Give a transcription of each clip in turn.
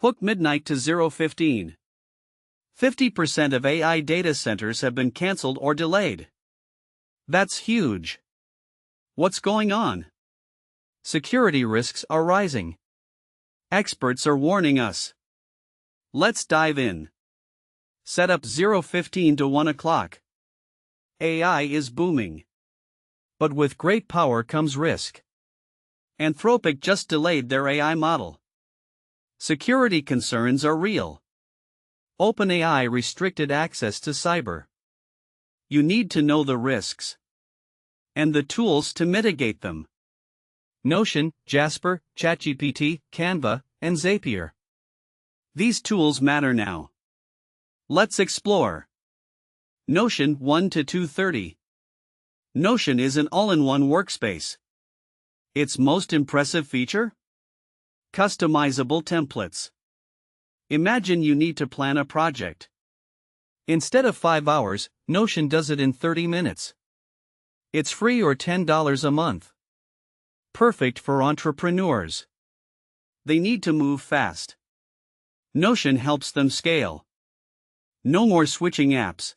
Hook midnight to 0:15. 50% of AI data centers have been cancelled or delayed. That's huge. What's going on? Security risks are rising. Experts are warning us. Let's dive in. Setup 0:15 to 1 o'clock. AI is booming. But with great power comes risk. Anthropic just delayed their AI model. Security concerns are real. OpenAI restricted access to cyber. You need to know the risks and the tools to mitigate them. Notion, Jasper, ChatGPT, Canva, and Zapier. These tools matter now. Let's explore. Notion 1 to 230. Notion is an all-in-one workspace. Its most impressive feature? Customizable templates. Imagine you need to plan a project. Instead of 5 hours, Notion does it in 30 minutes. It's free or $10 a month. Perfect for entrepreneurs. They need to move fast. Notion helps them scale. No more switching apps.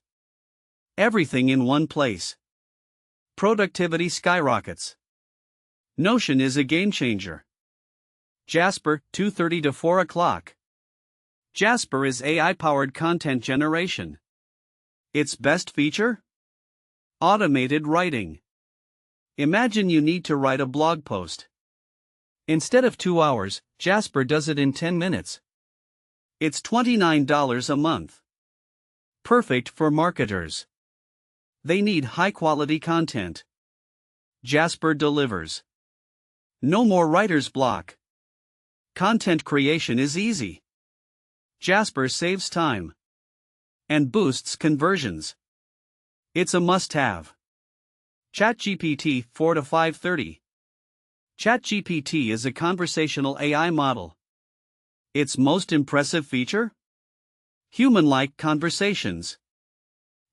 Everything in one place. Productivity skyrockets. Notion is a game changer. Jasper, 2:30 to 4 o'clock. Jasper is AI-powered content generation. Its best feature? Automated writing. Imagine you need to write a blog post. Instead of 2 hours, Jasper does it in 10 minutes. It's $29 a month. Perfect for marketers. They need high-quality content. Jasper delivers. No more writer's block. Content creation is easy. Jasper saves time and boosts conversions. It's a must-have. ChatGPT 4 to 5:30. ChatGPT is a conversational AI model. Its most impressive feature? Human-like conversations.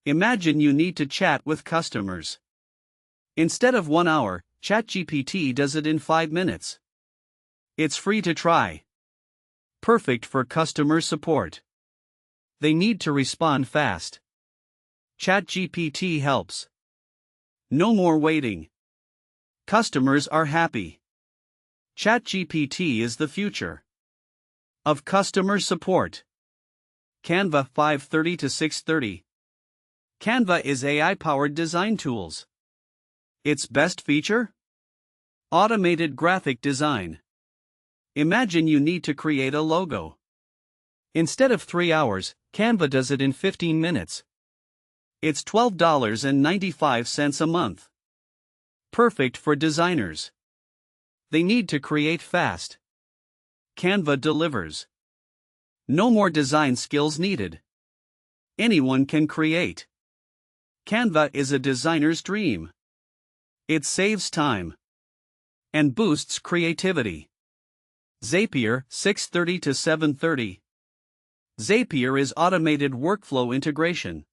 Imagine you need to chat with customers. Instead of 1 hour, ChatGPT does it in 5 minutes. It's free to try. Perfect for customer support. They need to respond fast. ChatGPT helps. No more waiting. Customers are happy. ChatGPT is the future of customer support. Canva 5:30 to 6:30. Canva is AI-powered design tools. Its best feature? Automated graphic design. Imagine you need to create a logo. Instead of 3 hours, Canva does it in 15 minutes. It's $12.95 a month. Perfect for designers. They need to create fast. Canva delivers. No more design skills needed. Anyone can create. Canva is a designer's dream. It saves time and boosts creativity. Zapier 6:30 to 7:30. Zapier is automated workflow integration.